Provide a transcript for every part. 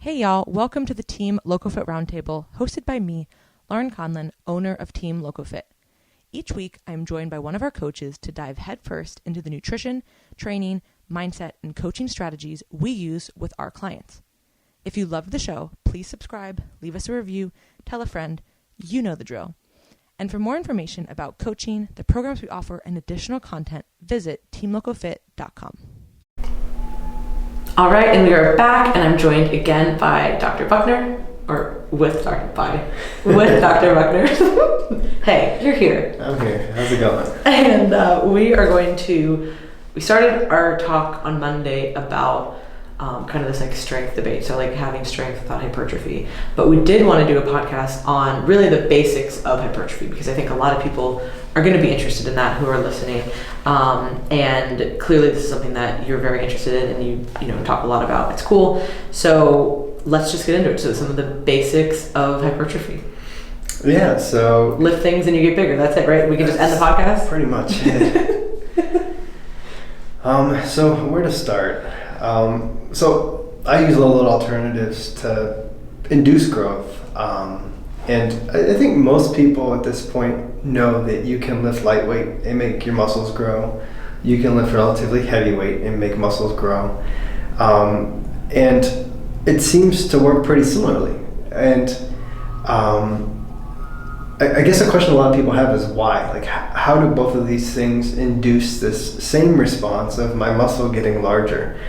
Hey y'all, welcome to the Team LocoFit Roundtable, hosted by me, Laurin, owner of Team LocoFit. Each week, I am joined by one of our coaches to dive headfirst into the nutrition, training, mindset, and coaching strategies we use with our clients. If you loved the show, please subscribe, leave us a review, tell a friend, you know the drill. And for more information about coaching, the programs we offer, and additional content, visit teamlocofit.com. All right, and we are back, and I'm joined again by Dr. Buckner, or with Dr. Buckner. Hey, you're here. I'm here. How's it going? And we started our talk on Monday about kind of this like strength debate, so like having strength without hypertrophy. But we did want to do a podcast on really the basics of hypertrophy, because I think a lot of people are going to be interested in that who are listening. And clearly this is something that you're very interested in and you know talk a lot about. It's cool. So let's just get into it. So some of the basics of hypertrophy. Yeah, so lift things and you get bigger. That's it, right? We can just end the podcast? Pretty much. So where to start? So I use a little alternatives to induce growth. And I think most people at this point know that you can lift lightweight and make your muscles grow. You can lift relatively heavyweight and make muscles grow. And it seems to work pretty similarly. And I guess the question a lot of people have is why? Like, how do both of these things induce this same response of my muscle getting larger?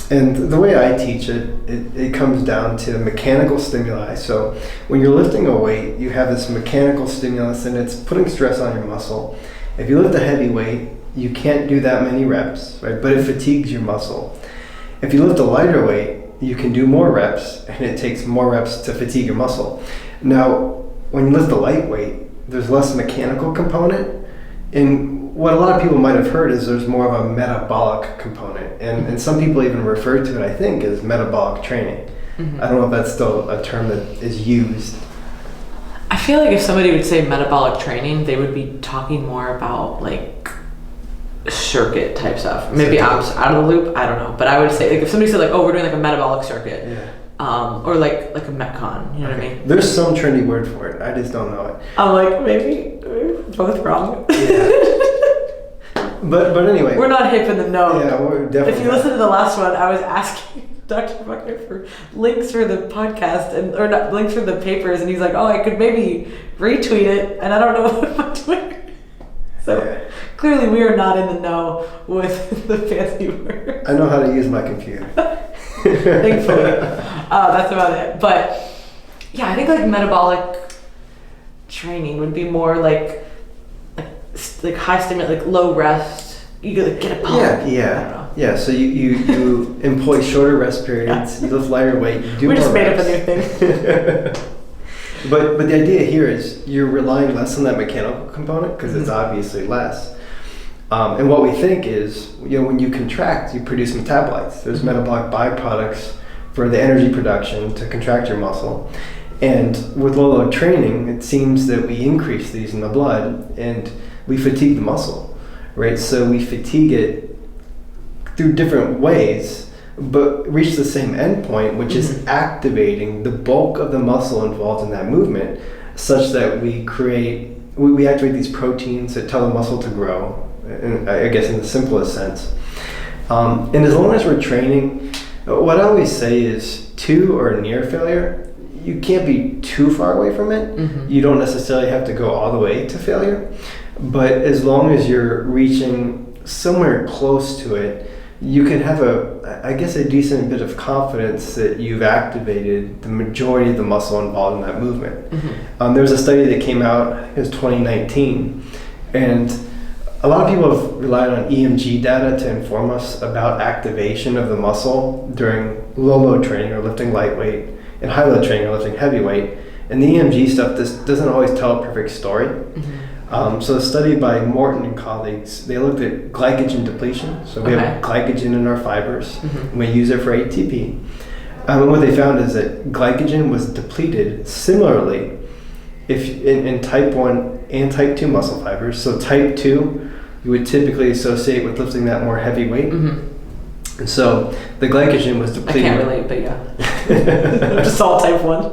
And the way I teach it comes down to mechanical stimuli. So when you're lifting a weight, you have this mechanical stimulus and it's putting stress on your muscle. If you lift a heavy weight, you can't do that many reps, right? But it fatigues your muscle. If you lift a lighter weight, you can do more reps and it takes more reps to fatigue your muscle. Now, when you lift a light weight, there's less mechanical component. And what a lot of people might have heard is there's more of a metabolic component. And some people even refer to it, I think, as metabolic training. Mm-hmm. I don't know if that's still a term that is used. I feel like if somebody would say metabolic training, they would be talking more about like circuit type stuff. Maybe I'm out of the loop, I don't know. But I would say, like, if somebody said like, oh, we're doing like a metabolic circuit. Yeah. Or like a Metcon, you know what I mean? There's some trendy word for it. I just don't know it. I'm like, maybe we're both wrong. Yeah. But anyway. We're not hip in the know. Yeah, we're definitely. If you listen to the last one, I was asking Dr. Buckner for links for the podcast or not links for the papers, and he's like, oh, I could maybe retweet it, and I don't know what my Twitter. So clearly we are not in the know with the fancy words. I know how to use my computer. Thankfully. That's about it. But yeah, I think like metabolic training would be more like high stimulant, like low rest. You could like get a pump. Yeah. So you employ shorter rest periods. You lift lighter weight. You do we more just made reps. up a new thing. But the idea here is you're relying less on that mechanical component because it's obviously less. And what we think is, when you contract, you produce metabolites. There's metabolic byproducts for the energy production to contract your muscle. And with low load training, it seems that we increase these in the blood and we fatigue the muscle, right? So we fatigue it through different ways, but reach the same endpoint, which is activating the bulk of the muscle involved in that movement, such that we activate these proteins that tell the muscle to grow. And I guess in the simplest sense. And as long as we're training, what I always say is to or near failure, you can't be too far away from it. Mm-hmm. You don't necessarily have to go all the way to failure. But as long as you're reaching somewhere close to it, you can have a decent bit of confidence that you've activated the majority of the muscle involved in that movement. Mm-hmm. There was a study that came out, I think it was 2019, and a lot of people have relied on EMG data to inform us about activation of the muscle during low load training or lifting lightweight, and high load training or lifting heavyweight. And the EMG stuff doesn't always tell a perfect story. Mm-hmm. So a study by Morton and colleagues, they looked at glycogen depletion. So we have glycogen in our fibers, and we use it for ATP. And what they found is that glycogen was depleted similarly if in type 1 and type 2 muscle fibers. So type 2 you would typically associate with lifting that more heavy weight. Mm-hmm. And so the glycogen was depleted. I can't relate, but yeah. Just all type 1.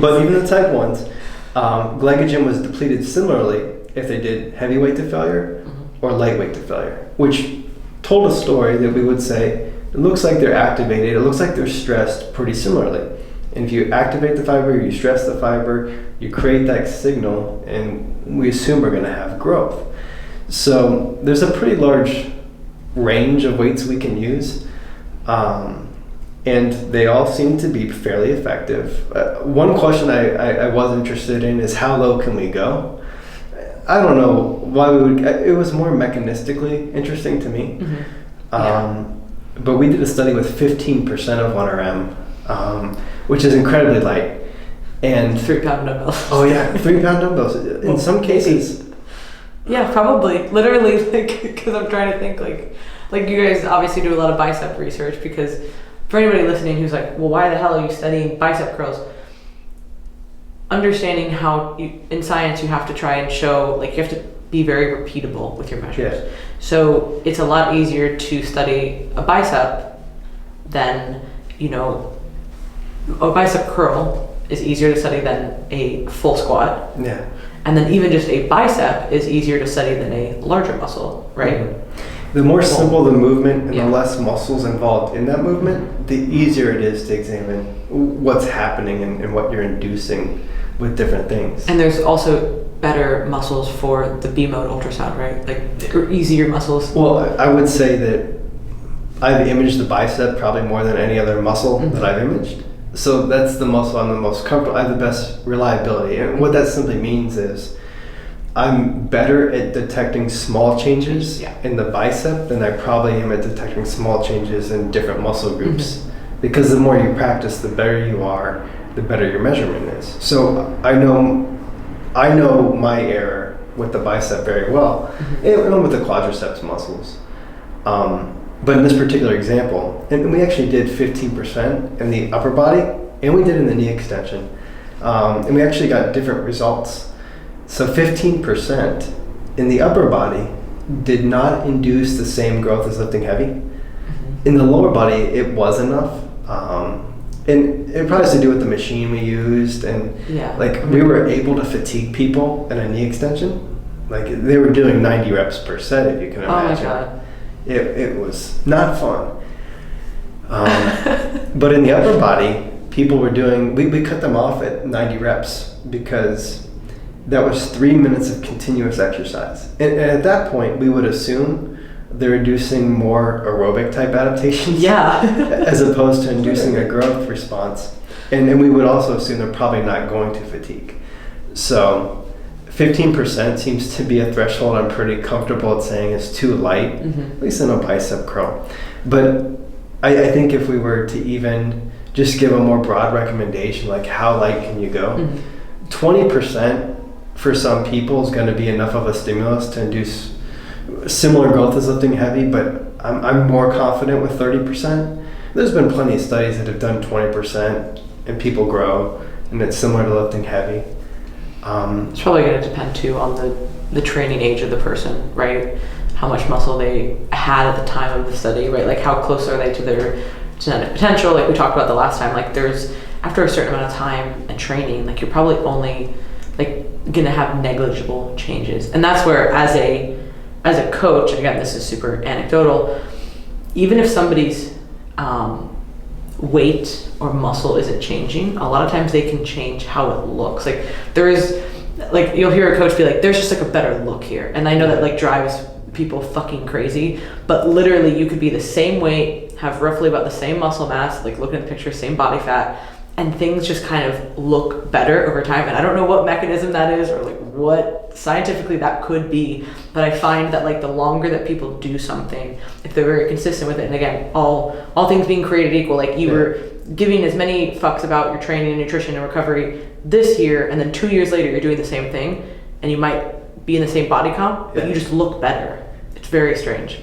But even the type 1s, glycogen was depleted similarly if they did heavyweight to failure or lightweight to failure, which told a story that we would say, it looks like they're activated, it looks like they're stressed pretty similarly. And if you activate the fiber, you stress the fiber, you create that signal, and we assume we're going to have growth. So there's a pretty large range of weights we can use, and they all seem to be fairly effective. One question I was interested in is how low can we go? I don't know why we would. It was more mechanistically interesting to me. But we did a study with 15% of 1RM, which is incredibly light. And 3 pound dumbbells. Oh yeah, 3 pound dumbbells. In some cases. Yeah, probably. Literally, like, because I'm trying to think, like you guys obviously do a lot of bicep research, because for anybody listening who's like, well, why the hell are you studying bicep curls? Understanding how in science you have to try and show, like, you have to be very repeatable with your measures. Yeah. So it's a lot easier to study a bicep than, a bicep curl is easier to study than a full squat. Yeah. And then even just a bicep is easier to study than a larger muscle, right? Mm-hmm. The more simple the movement and the less muscles involved in that movement, the easier it is to examine what's happening and what you're inducing with different things. And there's also better muscles for the B-mode ultrasound, right? Like, or easier muscles. Well, I would say that I've imaged the bicep probably more than any other muscle that I've imaged. So that's the muscle I'm the most comfortable. I have the best reliability. And what that simply means is I'm better at detecting small changes in the bicep than I probably am at detecting small changes in different muscle groups. Because the more you practice, the better you are, the better your measurement is. So I know my error with the bicep very well, and with the quadriceps muscles. But in this particular example, and we actually did 15% in the upper body, and we did in the knee extension, and we actually got different results. So 15% in the upper body did not induce the same growth as lifting heavy. In the lower body, it was enough. And it probably has to do with the machine we used, and we were able to fatigue people in a knee extension. Like, they were doing 90 reps per set, if you can imagine. Oh my God. It was not fun. But in the upper body, people were doing, we cut them off at 90 reps because that was 3 minutes of continuous exercise. And at that point, we would assume they're inducing more aerobic type adaptations as opposed to inducing a growth response. And we would also assume they're probably not going to fatigue. So 15% seems to be a threshold I'm pretty comfortable at saying is too light, at least in a bicep curl. But I think if we were to even just give a more broad recommendation, like how light can you go, 20% for some people is going to be enough of a stimulus to induce similar growth as lifting heavy, but I'm more confident with 30%. There's been plenty of studies that have done 20% and people grow, and it's similar to lifting heavy. It's probably going to depend too on the training age of the person, right? How much muscle they had at the time of the study, right? Like, how close are they to their genetic potential? Like we talked about the last time, like there's, after a certain amount of time and training, like you're probably only like going to have negligible changes. And that's where as a coach, again, this is super anecdotal, even if somebody's weight or muscle isn't changing, a lot of times they can change how it looks. Like there is, like you'll hear a coach be like, there's just like a better look here. And I know that like drives people fucking crazy, but literally you could be the same weight, have roughly about the same muscle mass, like looking at the picture, same body fat, and things just kind of look better over time. And I don't know what mechanism that is or like what scientifically that could be, but I find that like the longer that people do something, if they're very consistent with it, and again, all things being created equal, like you were giving as many fucks about your training and nutrition and recovery this year, and then 2 years later you're doing the same thing, and you might be in the same body comp, but you just look better. It's very strange.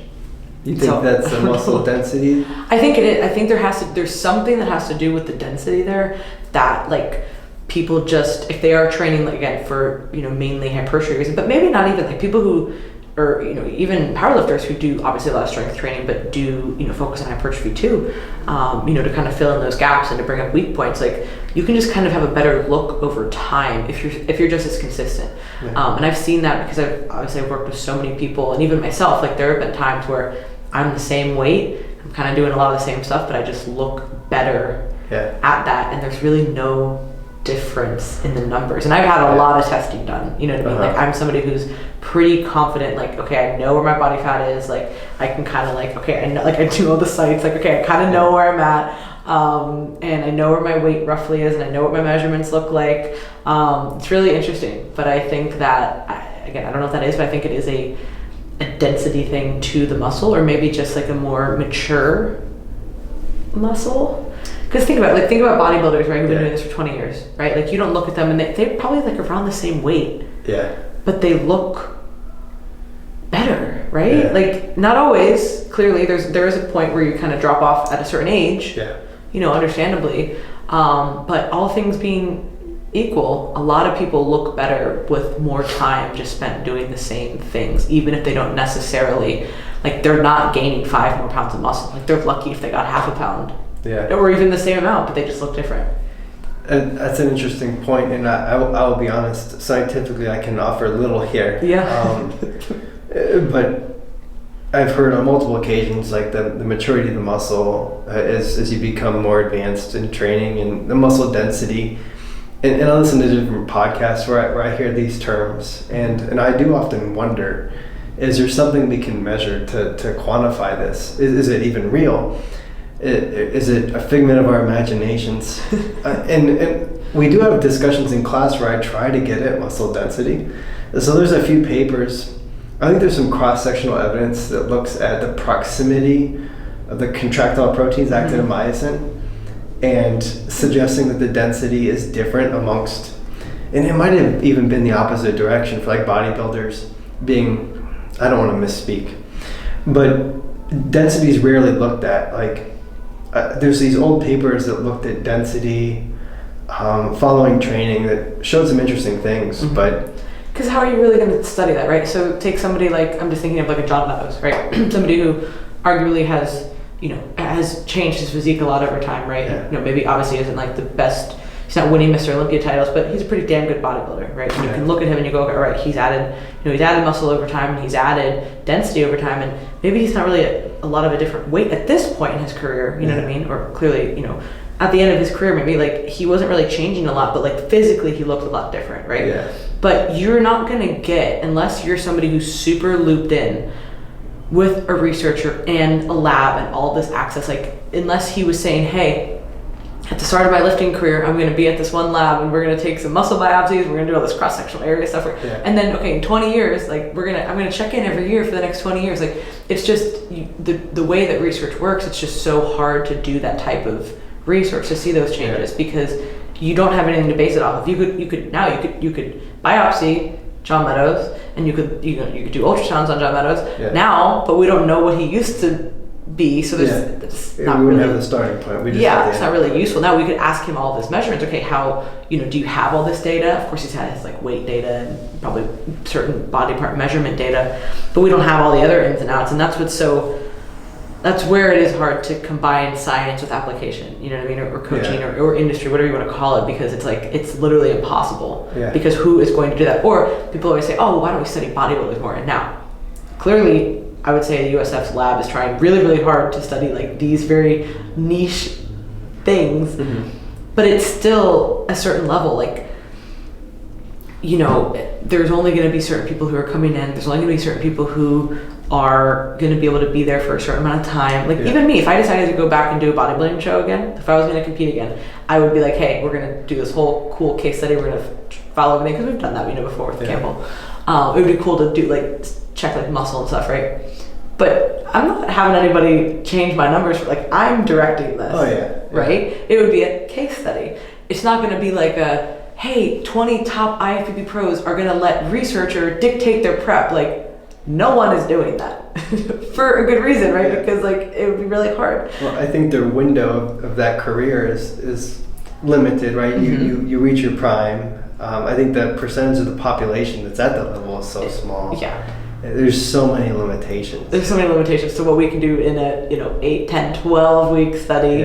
You think that's the muscle density? I think it is. I think there's something that has to do with the density there, that like people just, if they are training, like again for mainly hypertrophy reasons, but maybe not even, like people who or even powerlifters who do obviously a lot of strength training but do focus on hypertrophy too, to kind of fill in those gaps and to bring up weak points. Like, you can just kind of have a better look over time if you're just as consistent. And I've seen that because I've worked with so many people, and even myself. Like, there have been times where I'm the same weight, I'm kind of doing a lot of the same stuff, but I just look better at that, and there's really no difference in the numbers. And I've had a lot of testing done, you know what I mean? Like, I'm somebody who's pretty confident, like, okay, I know where my body fat is, like, I can kind of like, okay, I know, like, I do all the sites, like, okay, I kind of know where I'm at, and I know where my weight roughly is, and I know what my measurements look like. It's really interesting, but I think that, I don't know if that is, but I think it is a density thing to the muscle, or maybe just like a more mature muscle. Because think about bodybuilders, right, who've been doing this for 20 years, right? Like, you don't look at them and they're probably like around the same weight. Yeah. But they look better, right? Yeah. Like, not always. Clearly, there is a point where you kind of drop off at a certain age. Yeah. Understandably. But all things being equal, a lot of people look better with more time just spent doing the same things, even if they don't necessarily, like, they're not gaining 5 more pounds of muscle. Like, they're lucky if they got half a pound. Yeah. Or even the same amount, but they just look different. And that's an interesting point, and I will be honest, scientifically I can offer little here. Yeah. But I've heard on multiple occasions, like, the maturity of the muscle as you become more advanced in training, and the muscle density. And I listen to different podcasts where I hear these terms, and I do often wonder, is there something we can measure to quantify this? Is it even real? Is it a figment of our imaginations? And we do have discussions in class where I try to get at muscle density. So there's a few papers. I think there's some cross-sectional evidence that looks at the proximity of the contractile proteins, actin and myosin, and suggesting that the density is different amongst, and it might have even been the opposite direction for, like, bodybuilders being, I don't want to misspeak, but density is rarely looked at. Like, there's these old papers that looked at density following training that showed some interesting things, but because how are you really going to study that, right? So take somebody like, I'm just thinking of like a John Meadows, right? Somebody who arguably has changed his physique a lot over time, right? Yeah. Maybe obviously isn't like the best, he's not winning Mr. Olympia titles, but he's a pretty damn good bodybuilder, right? And you can look at him and you go, all right, he's added muscle over time, and he's added density over time, and maybe he's not really a lot of a different weight at this point in his career, you know what I mean? Or clearly, at the end of his career, maybe like he wasn't really changing a lot, but like physically he looked a lot different, right? Yeah. But you're not gonna get, unless you're somebody who's super looped in with a researcher and a lab and all this access, like, unless he was saying, hey, at the start of my lifting career, I'm going to be at this one lab and we're going to take some muscle biopsies, we're going to do all this cross-sectional area stuff, and then, okay, in 20 years, like, I'm going to check in every year for the next 20 years. Like, it's just, the way that research works, it's just so hard to do that type of research, to see those changes, because you don't have anything to base it off of. You could biopsy John Meadows, and you could do ultrasounds on John Meadows now, but we don't know what he used to be, so there's not we wouldn't really have the starting point. We just it's not really useful. Now we could ask him all of his measurements. Okay, how, do you have all this data? Of course he's had his like weight data and probably certain body part measurement data, but we don't have all the other ins and outs, and that's where it is hard to combine science with application, you know what I mean, or coaching or industry, whatever you want to call it, because it's like, it's literally impossible, because who is going to do that? Or people always say, oh, why don't we study bodybuilders more? And now, clearly, I would say the USF's lab is trying really, really hard to study like these very niche things, but it's still a certain level. Like, there's only going to be certain people who are coming in. There's only going to be certain people who are going to be able to be there for a certain amount of time. Like, even me, if I decided to go back and do a bodybuilding show again, if I was going to compete again, I would be like, hey, we're going to do this whole cool case study. We're going to follow everything, because we've done that, before with Campbell. It would be cool to do, like, check like muscle and stuff, right? But I'm not having anybody change my numbers. Like, I'm directing this, right? It would be a case study. It's not going to be like a, hey, 20 top IFBB pros are going to let researcher dictate their prep. Like, no one is doing that for a good reason, right? Because like, it would be really hard. Well, I think their window of that career is limited, right? You reach your prime. I think the percentage of the population that's at that level is so small. Yeah. There's so many limitations. There's so many limitations to what we can do in a 8, 10, 12 week study.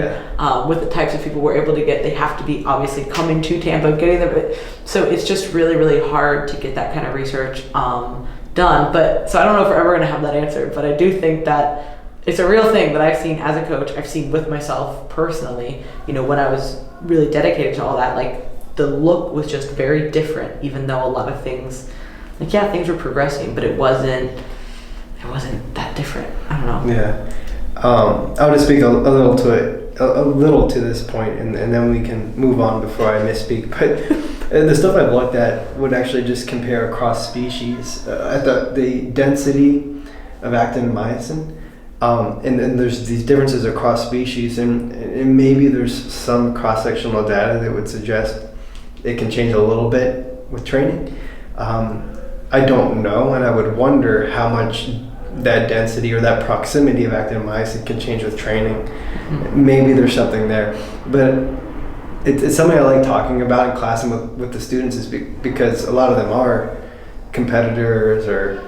With the types of people we're able to get. They have to be obviously coming to Tampa, getting them. So it's just really, really hard to get that kind of research done. But so I don't know if we're ever going to have that answer, but I do think that it's a real thing that I've seen as a coach. I've seen with myself personally, when I was really dedicated to all that, like the look was just very different, even though a lot of things, things were progressing, but it wasn't that different. I don't know. Yeah. I'll just speak a little to it, a little to this point, and then we can move on before I misspeak. But the stuff I've looked at would actually just compare across species at the density of actin and myosin. And there's these differences across species, and maybe there's some cross-sectional data that would suggest it can change a little bit with training. I don't know, and I would wonder how much that density or that proximity of actin and myosin can change with training. Mm-hmm. Maybe there's something there, but it's something I like talking about in class and with the students is because a lot of them are competitors or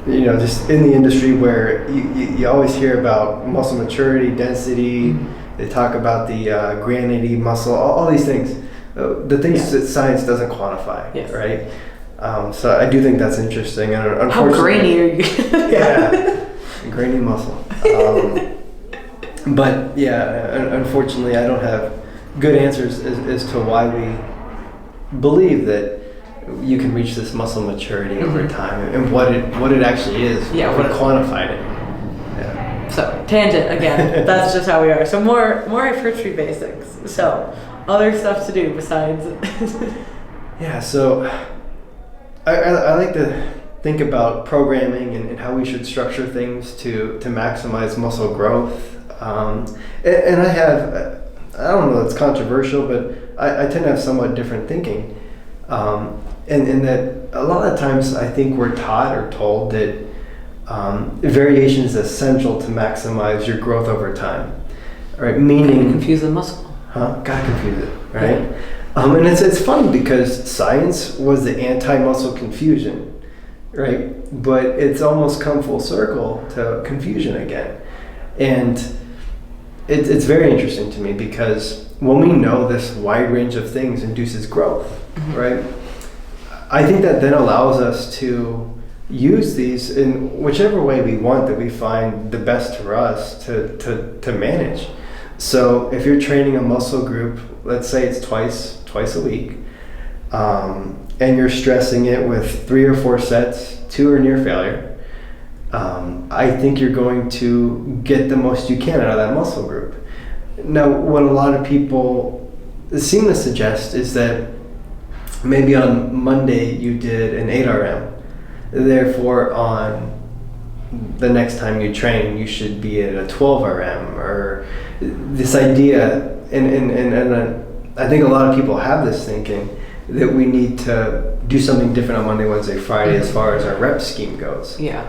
just in the industry where you always hear about muscle maturity, density. Mm-hmm. They talk about the granity muscle, all these things, the things that science doesn't quantify, right? So I do think that's interesting. And unfortunately, how grainy are you? Yeah, grainy muscle. But unfortunately, I don't have good answers as to why we believe that you can reach this muscle maturity over time and what it actually is. Yeah, what quantified it. Yeah. So tangent again. That's just how we are. So more hypertrophy basics. So other stuff to do besides. Yeah. So. I like to think about programming and how we should structure things to maximize muscle growth. And I have, I don't know, it's controversial, but I tend to have somewhat different thinking. And that a lot of times I think we're taught or told that variation is essential to maximize your growth over time. Right? Meaning... confuse the muscle. Gotta confuse it, right? Yeah. And it's funny because science was the anti-muscle confusion, right? But it's almost come full circle to confusion again. And it's very interesting to me because when we know this wide range of things induces growth, mm-hmm. right? I think that then allows us to use these in whichever way we want that we find the best for us to manage. So if you're training a muscle group, let's say it's twice a week, and you're stressing it with 3 or 4 sets, 2 are near failure, I think you're going to get the most you can out of that muscle group. Now, what a lot of people seem to suggest is that maybe on Monday you did an 8 RM, therefore on the next time you train you should be at a 12 RM, or this idea, and I think a lot of people have this thinking that we need to do something different on Monday, Wednesday, Friday as far as our rep scheme goes. Yeah.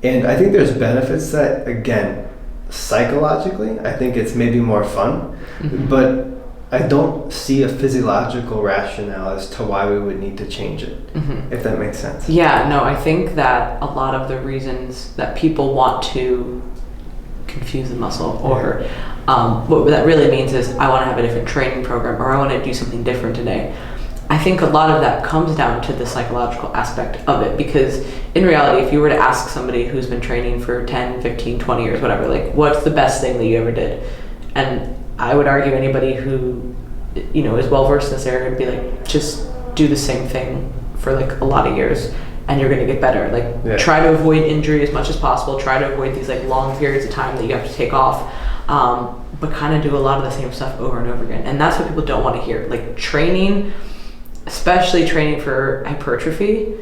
And I think there's benefits that, again, psychologically, I think it's maybe more fun, mm-hmm. but I don't see a physiological rationale as to why we would need to change it, mm-hmm. if that makes sense. Yeah, no, I think that a lot of the reasons that people want to confuse the muscle or what that really means is I want to have a different training program or I want to do something different today. I think a lot of that comes down to the psychological aspect of it, because in reality, if you were to ask somebody who's been training for 10, 15, 20 years, whatever, like what's the best thing that you ever did? And I would argue anybody who, is well versed in this area would be like, just do the same thing for like a lot of years and you're going to get better. Like try to avoid injury as much as possible. Try to avoid these like long periods of time that you have to take off. But kind of do a lot of the same stuff over and over again. And that's what people don't want to hear. Like training, especially training for hypertrophy,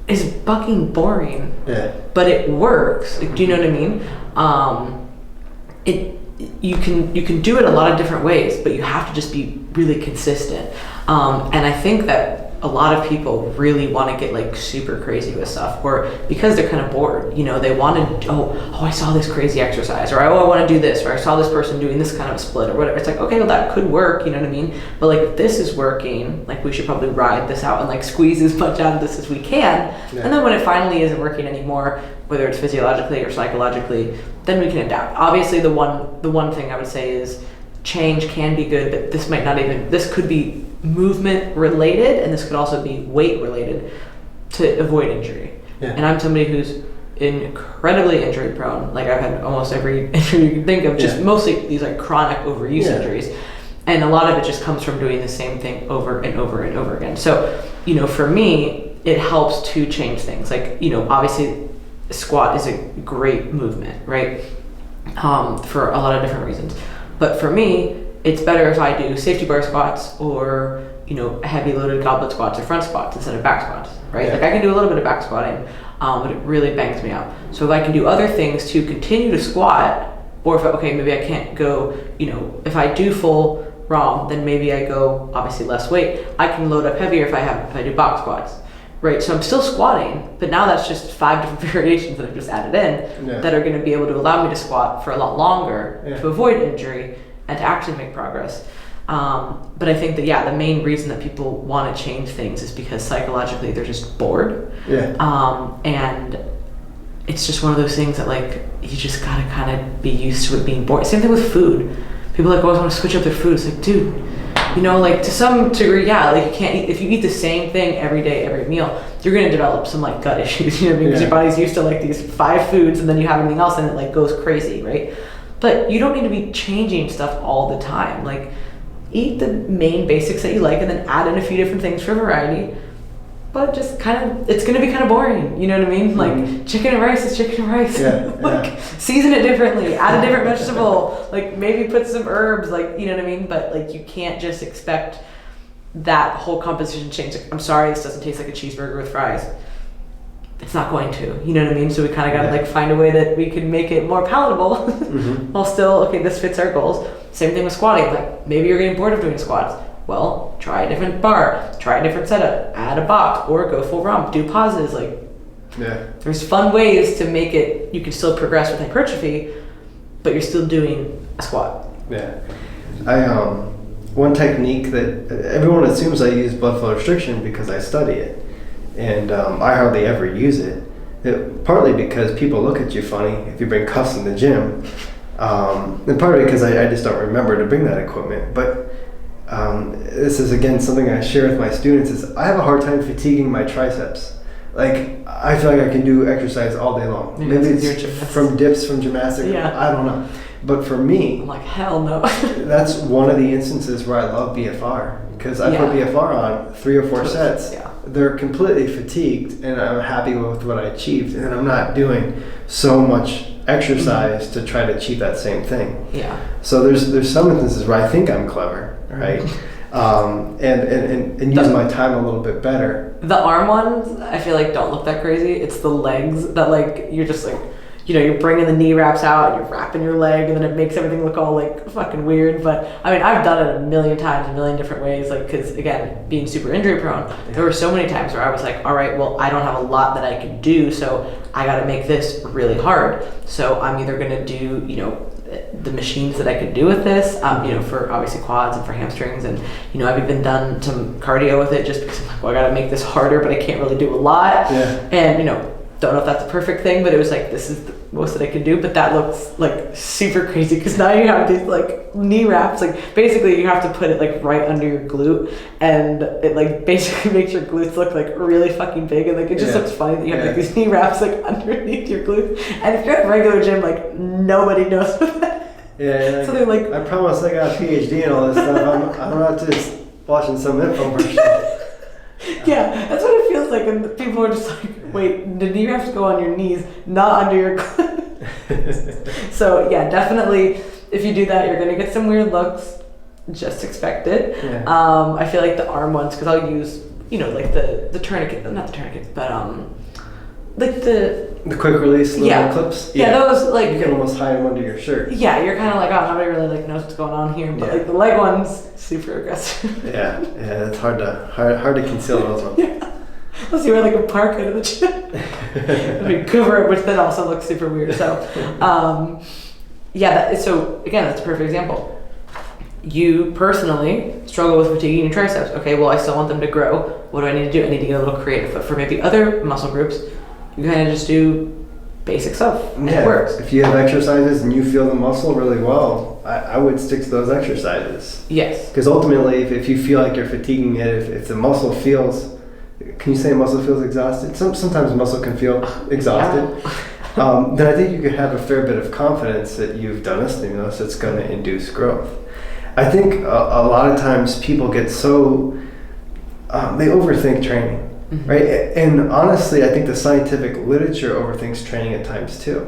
is fucking boring. Yeah. But it works. Like, do you know what I mean? You can do it a lot of different ways, but you have to just be really consistent. And I think that a lot of people really want to get like super crazy with stuff, or because they're kind of bored, you know, they want to, I saw this crazy exercise, or I want to do this, or I saw this person doing this kind of a split or whatever. It's like, okay, well that could work, you know what I mean? But like, if this is working, like we should probably ride this out and like squeeze as much out of this as we can. Yeah. And then when it finally isn't working anymore, whether it's physiologically or psychologically, then we can adapt. Obviously the one thing I would say is change can be good, but this could be movement related, and this could also be weight related to avoid injury. Yeah. And I'm somebody who's incredibly injury prone. Like I've had almost every injury you can think of, just mostly these like chronic overuse injuries. And a lot of it just comes from doing the same thing over and over and over again. So, you know, for me, it helps to change things. Like, you know, obviously squat is a great movement, right? For a lot of different reasons. But for me, it's better if I do safety bar squats or, you know, heavy loaded goblet squats or front squats instead of back squats, right? Yeah. Like I can do a little bit of back squatting, but it really bangs me out. So if I can do other things to continue to squat, or if, maybe I can't go, you know, if I do full ROM, then maybe I go obviously less weight. I can load up heavier if I do box squats, right? So I'm still squatting, but now that's just 5 different variations that I've just added in that are going to be able to allow me to squat for a lot longer to avoid injury and to actually make progress. But I think that, the main reason that people want to change things is because psychologically they're just bored. And it's just one of those things that like, you just gotta kind of be used to it being bored. Same thing with food. People like always want to switch up their food. It's like, dude, you know, like to some degree, like you can't eat, if you eat the same thing every day, every meal, you're going to develop some like gut issues, you know what I mean? Because your body's used to like these 5 foods and then you have everything else and it like goes crazy, right? But you don't need to be changing stuff all the time. Like eat the main basics that you like and then add in a few different things for variety. But just it's going to be kind of boring, you know what I mean? Like chicken and rice is chicken and rice. Season it differently, add a different vegetable, like maybe put some herbs, like, you know what I mean? But like you can't just expect that whole composition change. Like, I'm sorry, this doesn't taste like a cheeseburger with fries. It's not going to, you know what I mean? So we kind of got to like find a way that we can make it more palatable while still, this fits our goals. Same thing with squatting. Like maybe you're getting bored of doing squats. Well, try a different bar, try a different setup, add a box, or go full romp, do pauses. There's fun ways to make it, you can still progress with hypertrophy, but you're still doing a squat. One technique that everyone assumes I use blood flow restriction because I study it, and I hardly ever use it. Partly because people look at you funny if you bring cuffs in the gym, and partly because I just don't remember to bring that equipment. But this is again something I share with my students is I have a hard time fatiguing my triceps. Like I feel like I can do exercise all day long. Maybe it's from dips from gymnastics. I don't know. But for me, I'm like, hell no. That's one of the instances where I love BFR because I put BFR on 3 or 4 sets. They're completely fatigued and I'm happy with what I achieved, and I'm not doing so much exercise to try to achieve that same thing. So there's some instances where I think I'm clever, right? And using my time a little bit better. The arm ones, I feel like don't look that crazy. It's the legs that like you're just like, you know, you're bringing the knee wraps out, you're wrapping your leg, and then it makes everything look all like fucking weird. But I mean, I've done it a million times, a million different ways. Like, because again, being super injury prone, there were so many times where I was like, all right, well, I don't have a lot that I can do, so I got to make this really hard. So I'm either going to do, you know, the machines that I could do with this, you know, for obviously quads and for hamstrings, and you know, I've even done some cardio with it just because I'm like, well, I got to make this harder, but I can't really do a lot. And you know, don't know if that's a perfect thing, but it was like, this is the most that I could do. But that looks like super crazy because now you have these like knee wraps. Like basically you have to put it like right under your glute, and it like basically makes your glutes look like really fucking big, and like it just looks funny that you have like these knee wraps like underneath your glutes. And if you're at a regular gym, like nobody knows what that is. So they're like, I promise I got a PhD and all this stuff. I'm not just watching some infomercial. That's what it feels like, and people are just like, wait, the knee wraps go on your knees, not under your glutes. So definitely, if you do that, you're gonna get some weird looks. Just expect it. I feel like the arm ones, because I'll use, you know, like the tourniquet, not the tourniquet, but like the quick release little clips. Yeah, those like you can almost hide them under your shirt. Yeah, you're kind of like, oh, nobody really like knows what's going on here, but like the leg ones, super aggressive. yeah, it's hard to conceal those ones. Yeah. Unless you wear like a parka to the gym. I mean, cover it, which then also looks super weird. So, so again, that's a perfect example. You personally struggle with fatiguing your triceps. Okay, well, I still want them to grow. What do I need to do? I need to get a little creative. But for maybe other muscle groups, you kind of just do basic stuff, and it works. If you have exercises and you feel the muscle really well, I would stick to those exercises. Yes. Because ultimately, if you feel like you're fatiguing it, if the muscle feels, can you say muscle feels exhausted? Sometimes muscle can feel exhausted. Yeah. Then I think you could have a fair bit of confidence that you've done a stimulus that's going to induce growth. I think a lot of times people get so, they overthink training. Mm-hmm. Right, and honestly, I think the scientific literature overthinks training at times too.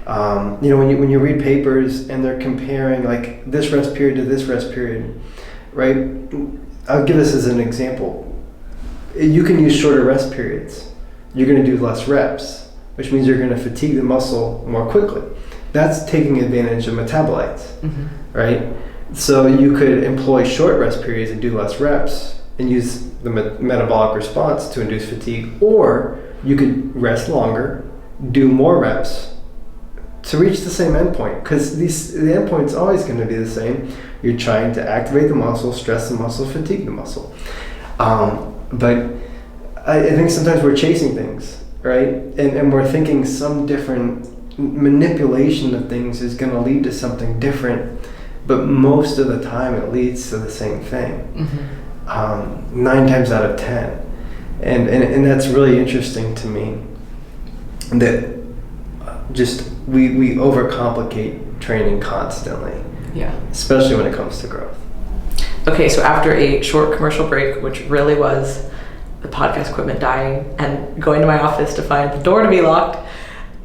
When you read papers and they're comparing like this rest period to this rest period, right? I'll give this as an example. You can use shorter rest periods. You're going to do less reps, which means you're going to fatigue the muscle more quickly. That's taking advantage of metabolites, mm-hmm. right? So you could employ short rest periods and do less reps and use the metabolic response to induce fatigue, or you could rest longer, do more reps to reach the same endpoint, because the endpoint's always going to be the same. You're trying to activate the muscle, stress the muscle, fatigue the muscle. But I think sometimes we're chasing things, right? And we're thinking some different manipulation of things is going to lead to something different, but most of the time it leads to the same thing. Mm-hmm. 9 times out of 10, and that's really interesting to me. That just we overcomplicate training constantly. Yeah, especially when it comes to growth. Okay, so after a short commercial break, which really was the podcast equipment dying and going to my office to find the door to be locked,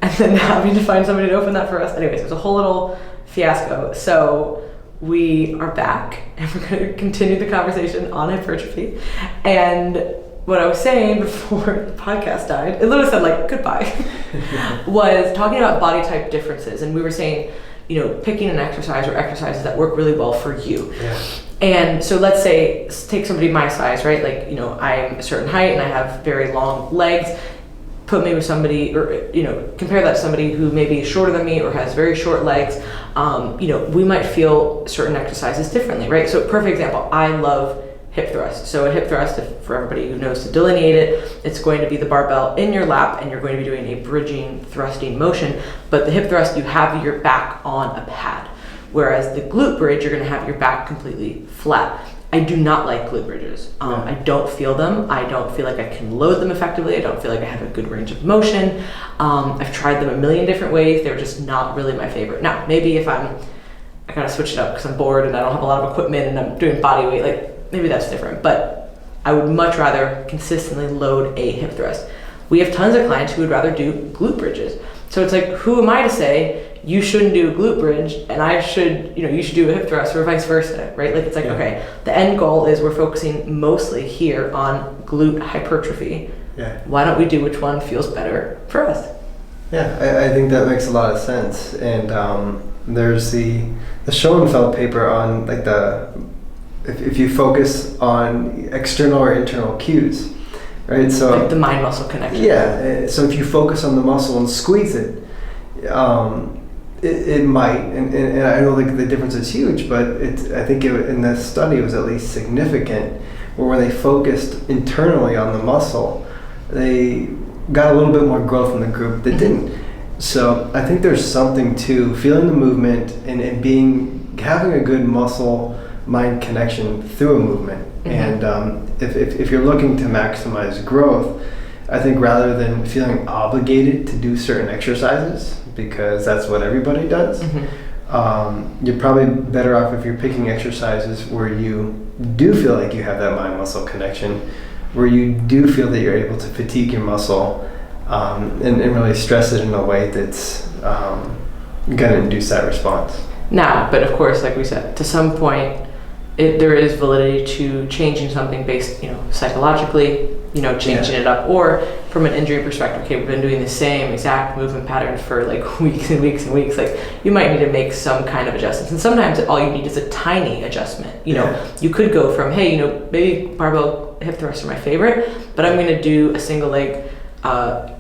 and then having to find somebody to open that for us. Anyways, it was a whole little fiasco. So we are back and we're going to continue the conversation on hypertrophy. And what I was saying before the podcast died, it literally said like goodbye, was talking about body type differences. And we were saying, picking an exercise or exercises that work really well for you. Yeah. And so let's say, take somebody my size, right? Like, I'm a certain height and I have very long legs. Put me with somebody, or compare that to somebody who maybe is shorter than me or has very short legs. We might feel certain exercises differently, right? So perfect example, I love hip thrust. So a hip thrust, for everybody who knows to delineate it, it's going to be the barbell in your lap and you're going to be doing a bridging, thrusting motion. But the hip thrust, you have your back on a pad. Whereas the glute bridge, you're going to have your back completely flat. I do not like glute bridges. I don't feel them. I don't feel like I can load them effectively. I don't feel like I have a good range of motion. I've tried them a million different ways. They're just not really my favorite. Now, maybe if I gotta switch it up because I'm bored and I don't have a lot of equipment and I'm doing body weight, like maybe that's different. But I would much rather consistently load a hip thrust. We have tons of clients who would rather do glute bridges. So it's like, who am I to say you shouldn't do a glute bridge and I should, you should do a hip thrust or vice versa, right? Like it's like, okay, the end goal is we're focusing mostly here on glute hypertrophy. Yeah. Why don't we do which one feels better for us? Yeah, I think that makes a lot of sense. And there's the Schoenfeld paper on like if you focus on external or internal cues, right? So like the mind muscle connection. Yeah. So if you focus on the muscle and squeeze it, it might, and I know like the difference is huge, but I think in the study it was at least significant, where when they focused internally on the muscle, they got a little bit more growth in the group that didn't. So I think there's something to feeling the movement and having a good muscle mind connection through a movement. Mm-hmm. And if you're looking to maximize growth, I think rather than feeling obligated to do certain exercises, because that's what everybody does, mm-hmm. You're probably better off if you're picking exercises where you do feel like you have that mind-muscle connection, where you do feel that you're able to fatigue your muscle and really stress it in a way that's going to induce that response. Now, but of course, like we said, to some point, there is validity to changing something based, psychologically, changing it up, or from an injury perspective, okay, we've been doing the same exact movement pattern for like weeks and weeks and weeks, like you might need to make some kind of adjustments. And sometimes all you need is a tiny adjustment. You know, you could go from, hey, you know, maybe barbell hip thrusts are my favorite, but I'm going to do a single leg,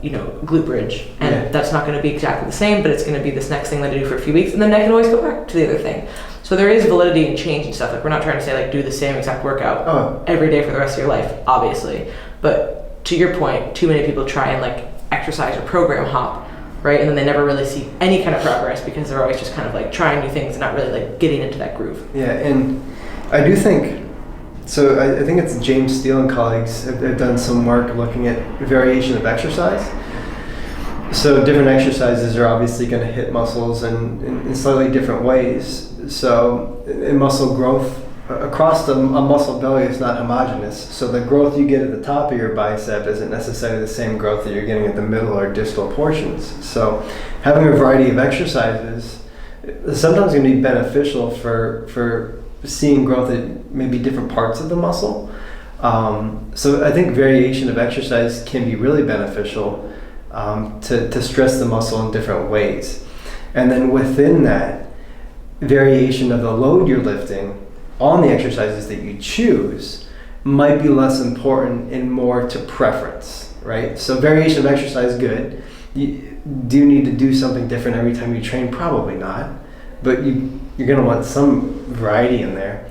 you know, glute bridge. And that's not going to be exactly the same, but it's going to be this next thing that I do for a few weeks. And then I can always go back to the other thing. So there is validity in change and stuff. Like we're not trying to say like do the same exact workout every day for the rest of your life, obviously. But to your point, too many people try and like exercise or program hop, right? And then they never really see any kind of progress because they're always just kind of like trying new things and not really like getting into that groove. Yeah, and I do think, so I think it's James Steele and colleagues have done some work looking at variation of exercise. So different exercises are obviously going to hit muscles in slightly different ways. So in muscle growth, across a muscle belly is not homogeneous. So the growth you get at the top of your bicep isn't necessarily the same growth that you're getting at the middle or distal portions. So having a variety of exercises is sometimes going to be beneficial for seeing growth at maybe different parts of the muscle. So I think variation of exercise can be really beneficial to stress the muscle in different ways. And then within that, variation of the load you're lifting on the exercises that you choose might be less important and more to preference, right? So variation of exercise, good. Do you need to do something different every time you train? Probably not, but you're going to want some variety in there.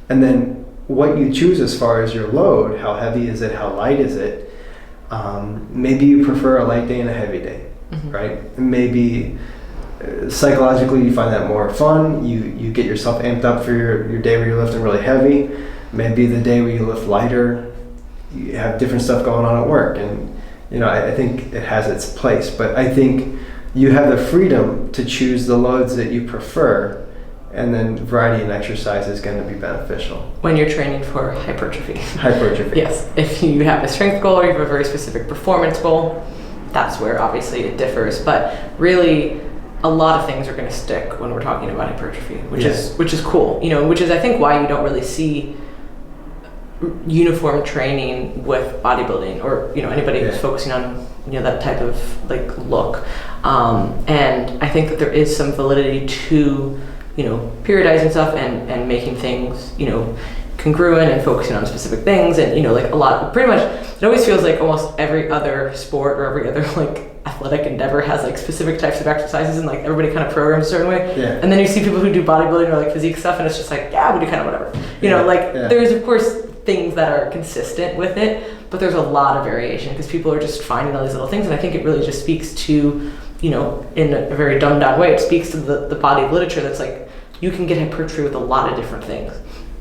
And then what you choose as far as your load, how heavy is it, how light is it? Maybe you prefer a light day and a heavy day, right? Maybe psychologically you find that more fun. You get yourself amped up for your day where you're lifting really heavy. Maybe the day where you lift lighter, you have different stuff going on at work. And you know, I think it has its place, but I think you have the freedom to choose the loads that you prefer, and then variety in exercise is going to be beneficial. When you're training for hypertrophy. Hypertrophy. Yes. If you have a strength goal or you have a very specific performance goal, that's where obviously it differs. But really, a lot of things are going to stick when we're talking about hypertrophy, which is cool. You know, which is I think why you don't really see uniform training with bodybuilding or anybody who's focusing on that type of like look. And I think that there is some validity to periodizing stuff and making things congruent and focusing on specific things, and like a lot, pretty much it always feels like almost every other sport or every other like athletic endeavor has like specific types of exercises, and like everybody kind of programs a certain way. And then you see people who do bodybuilding or like physique stuff, and it's just like, yeah, we do kind of whatever. There's of course things that are consistent with it, but there's a lot of variation because people are just finding all these little things, and I think it really just speaks to in a very dumbed down way, it speaks to the body of literature that's like you can get hypertrophy with a lot of different things.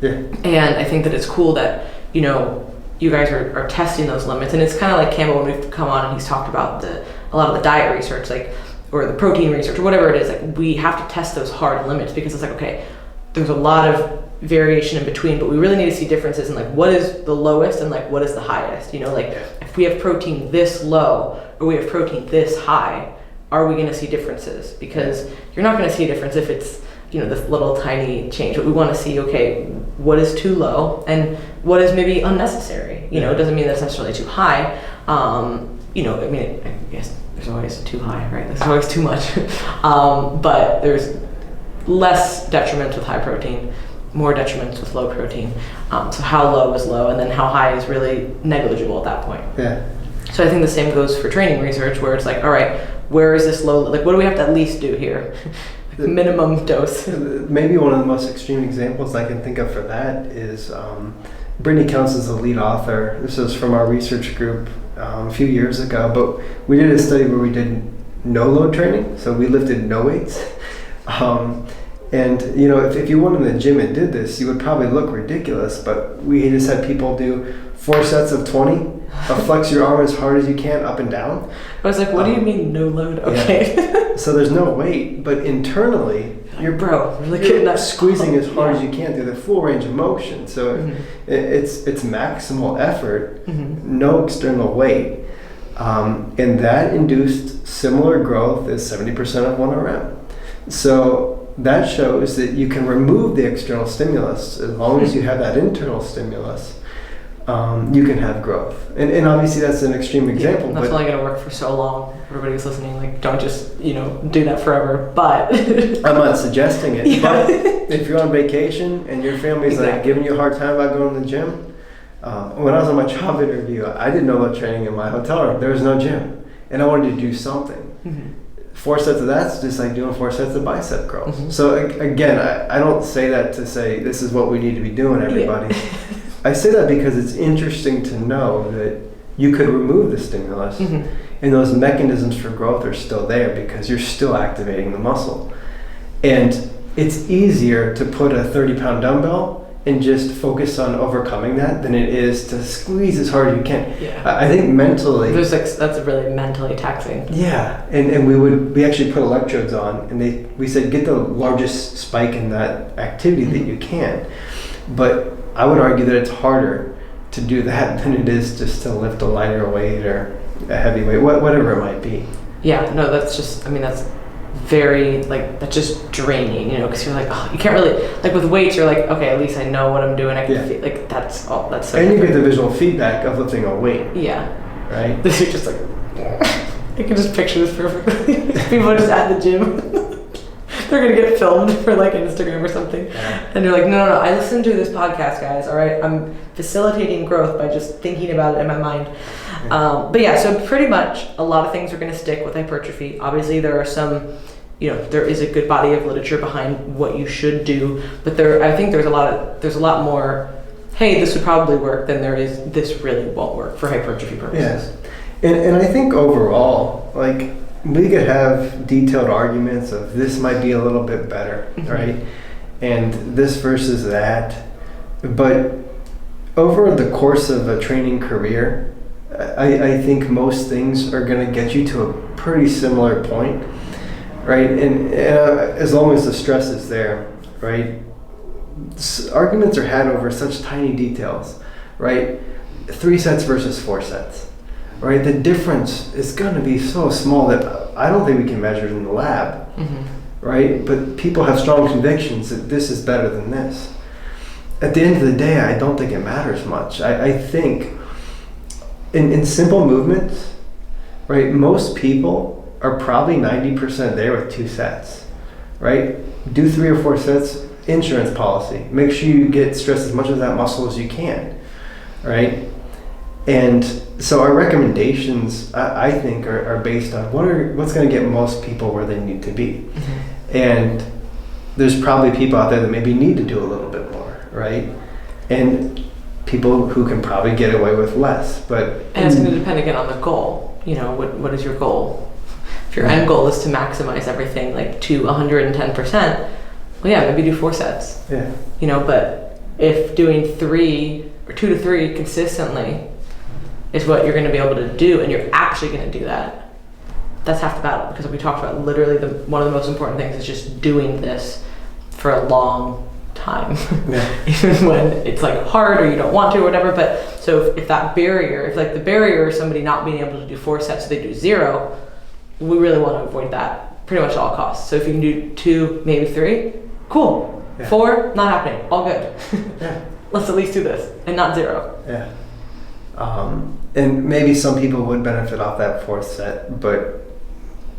And I think that it's cool that you guys are testing those limits, and it's kind of like Campbell when we've come on and he's talked about a lot of the diet research, like, or the protein research or whatever it is. Like, we have to test those hard limits because it's like, okay, there's a lot of variation in between, but we really need to see differences in like what is the lowest and like what is the highest. Like if we have protein this low or we have protein this high, are we going to see differences? Because you're not going to see a difference if it's this little tiny change. But we want to see, okay, what is too low and what is maybe unnecessary. It doesn't mean that's necessarily too high. I guess there's always too high, right? There's always too much. But there's less detriments with high protein, more detriments with low protein. So how low is low, and then how high is really negligible at that point. So I think the same goes for training research, where it's like, all right, where is this low? Like, what do we have to at least do here? Minimum dose. Maybe one of the most extreme examples I can think of for that is Brittany counts as the lead author. This is from our research group a few years ago, but we did a study where we did no load training, so we lifted no weights. And if you went in the gym and did this, you would probably look ridiculous, but we just had people do 4 sets of 20, flex your arm as hard as you can up and down. I was like, what do you mean no load? Okay. So there's no weight, but internally you're squeezing as hard as you can through the full range of motion. So it's maximal effort, no external weight, and that induced similar growth as 70% of 1 RM. So that shows that you can remove the external stimulus as long as you have that internal stimulus. you can have growth. And obviously that's an extreme example. That's only going to work for so long. Everybody who's listening, like, don't just, do that forever. But I'm not suggesting it. Yeah. But if you're on vacation and your family's like Exactly. giving you a hard time about going to the gym, when I was on my job interview, I didn't know about training in my hotel room. There was no gym. And I wanted to do something. Mhm. 4 sets of that's just like doing 4 sets of bicep curls. Mhm. So again, I don't say that to say this is what we need to be doing, everybody. I say that because it's interesting to know that you could remove the stimulus Mhm. and those mechanisms for growth are still there because you're still activating the muscle. And it's easier to put a 30-pound dumbbell and just focus on overcoming that than it is to squeeze as hard as you can. Yeah. I think mentally... That's really mentally taxing. Yeah, and we actually put electrodes on, and we said get the largest spike in that activity that you can. But I would argue that it's harder to do that than it is just to lift a lighter weight or a heavy weight, whatever it might be. Yeah, no, that's very, that's just draining, because you're like, oh, you can't really, with weights, you're like, okay, at least I know what I'm doing. I can feel, that's so And different. you get the visual feedback of lifting a weight. Yeah. Right? This is just like, I can just picture this perfectly. People are just at the gym. They're going to get filmed for Instagram or something. Yeah. And you're like, no, I listened to this podcast, guys. All right. I'm facilitating growth by just thinking about it in my mind. Yeah. But yeah, so pretty much a lot of things are going to stick with hypertrophy. Obviously there are some, there is a good body of literature behind what you should do, but I think there's a lot more, hey, this would probably work than there is, this really won't work for hypertrophy purposes. Yes. And I think overall, we could have detailed arguments of this might be a little bit better, right? And this versus that. But over the course of a training career, I think most things are going to get you to a pretty similar point, right? And as long as the stress is there, right? Arguments are had over such tiny details, right? 3 sets versus 4 sets. Right, the difference is going to be so small that I don't think we can measure it in the lab, right? But people have strong convictions that this is better than this. At the end of the day, I don't think it matters much. I think in simple movements, right, most people are probably 90% there with 2 sets, right? Do 3 or 4 sets, insurance policy. Make sure you get stressed as much of that muscle as you can, right? And so our recommendations, I think, are based on what's going to get most people where they need to be. And there's probably people out there that maybe need to do a little bit more, right? And people who can probably get away with less. And it's going to depend again on the goal. What is your goal? If your end goal is to maximize everything to 110%, well, yeah, maybe do 4 sets. Yeah. But if doing 3 or 2 to 3 consistently is what you're going to be able to do, and you're actually going to do that, that's half the battle. Because we talked about literally one of the most important things is just doing this for a long time. Yeah. Even when it's hard or you don't want to or whatever. But so if that barrier, if the barrier is somebody not being able to do 4 sets, so they do 0, we really want to avoid that pretty much at all costs. So if you can do 2, maybe 3, cool. Yeah. 4, not happening, all good. Yeah. Let's at least do this and not 0. Yeah. And maybe some people would benefit off that 4th set, but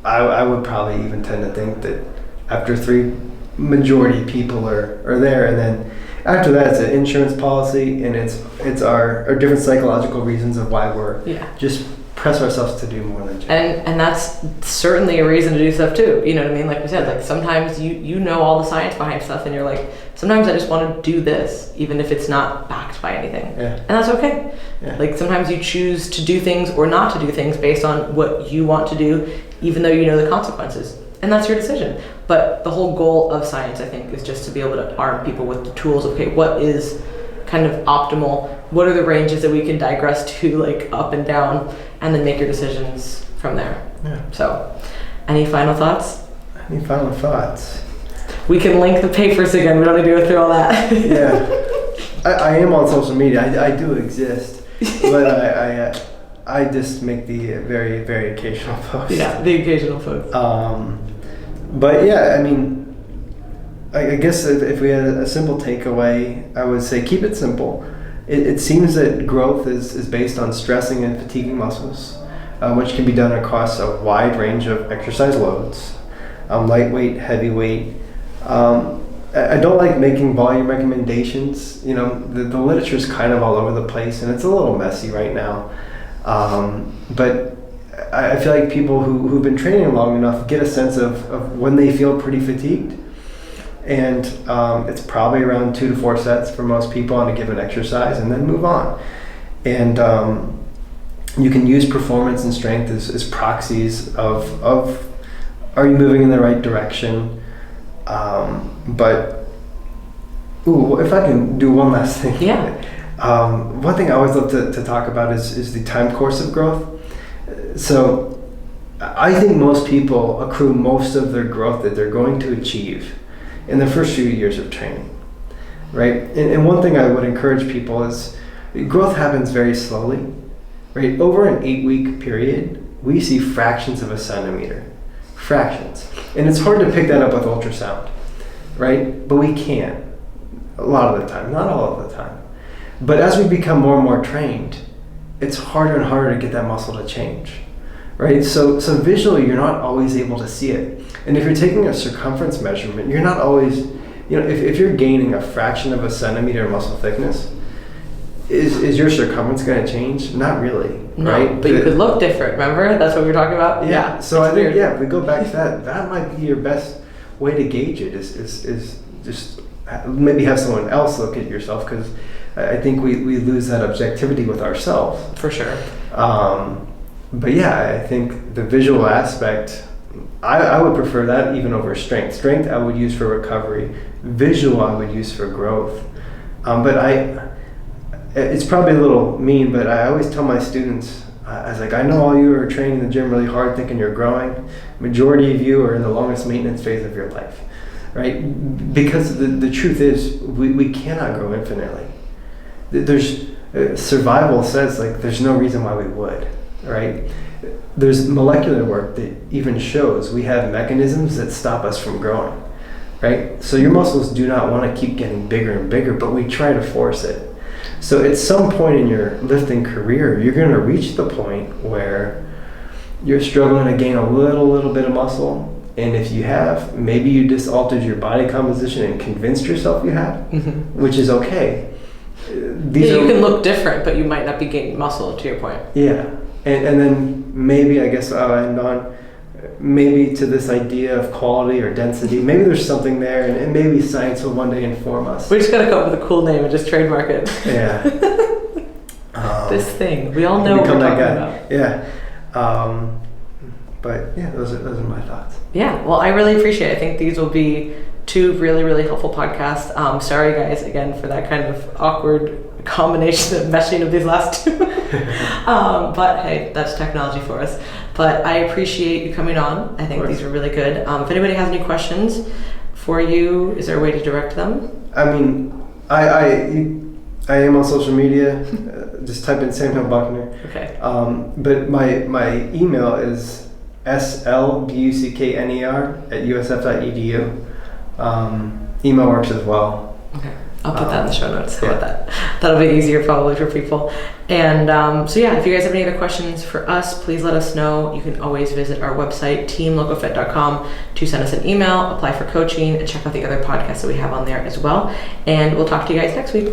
I would probably even tend to think that after 3, majority people are there, and then after that it's an insurance policy, and it's our different psychological reasons of why we're just press ourselves to do more than just. And that's certainly a reason to do stuff too. You know what I mean? Like we said, sometimes you know all the science behind stuff, and you're like, sometimes I just want to do this, even if it's not backed by anything. Yeah. And that's okay. Yeah. Sometimes you choose to do things or not to do things based on what you want to do, even though you know the consequences. And that's your decision. But the whole goal of science, I think, is just to be able to arm people with the tools of, okay, what is kind of optimal? What are the ranges that we can digress to, up and down, and then make your decisions from there. Yeah. So, any final thoughts? Any final thoughts? We can link the papers again. We don't need to go through all that. Yeah. I am on social media. I do exist. But I just make the very, very occasional post. Yeah, the occasional post. But yeah, I mean, I guess if we had a simple takeaway, I would say keep it simple it seems that growth is based on stressing and fatiguing muscles, which can be done across a wide range of exercise loads, lightweight, heavyweight. I don't like making volume recommendations. You know, the literature is kind of all over the place, and it's a little messy right now. But I feel like people who've been training long enough get a sense of when they feel pretty fatigued. And it's probably around 2 to 4 sets for most people on a given exercise, and then move on. And you can use performance and strength as proxies of are you moving in the right direction? But if I can do one last thing. Yeah. One thing I always love to talk about is the time course of growth. So I think most people accrue most of their growth that they're going to achieve in the first few years of training, right? And one thing I would encourage people is growth happens very slowly, right? Over an 8-week period, we see fractions of a centimeter, fractions. And it's hard to pick that up with ultrasound, right? But we can, a lot of the time, not all of the time. But as we become more and more trained, it's harder and harder to get that muscle to change, right? So visually, you're not always able to see it. And if you're taking a circumference measurement, you're not always, if you're gaining a fraction of a centimeter of muscle thickness, is your circumference going to change? Not really, No, right? but you could look different, remember? That's what we were talking about? Yeah. So I think, weird. if we go back to that might be your best way to gauge it is just maybe have someone else look at yourself, because I think we lose that objectivity with ourselves. For sure. But yeah, I think the visual aspect, I would prefer that even over strength. Strength I would use for recovery. Visual I would use for growth. But it's probably a little mean, but I always tell my students, I was like, I know all you are training in the gym really hard thinking you're growing. Majority of you are in the longest maintenance phase of your life, right? Because the truth is, we cannot grow infinitely. There's survival says there's no reason why we would, right? There's molecular work that even shows we have mechanisms that stop us from growing, right? So your muscles do not want to keep getting bigger and bigger, but we try to force it. So at some point in your lifting career, you're going to reach the point where you're struggling to gain a little bit of muscle. And if you have, maybe you just altered your body composition and convinced yourself you have, which is okay. You can look different, but you might not be gaining muscle, to your point. Yeah. And then maybe, I guess I'll end on, maybe to this idea of quality or density, maybe there's something there, and maybe science will one day inform us. We just gotta come up with a cool name and just trademark it. Yeah. This thing. We all know what we're talking about. Yeah. But yeah, those are my thoughts. Yeah, well, I really appreciate it. I think these will be 2 really, really helpful podcasts. Sorry, guys, again, for that kind of awkward combination of meshing of these last 2. But hey, that's technology for us. But I appreciate you coming on. I think these were really good. If anybody has any questions for you, is there a way to direct them? I mean, I am on social media. Just type in Samuel Buckner. Okay. But my email is slbuckner@usf.edu. Email works as well. Okay. I'll put that in the show notes. How about that? That'll be easier probably for people. And so yeah, if you guys have any other questions for us, please let us know. You can always visit our website, teamlocofit.com, to send us an email, apply for coaching, and check out the other podcasts that we have on there as well. And we'll talk to you guys next week.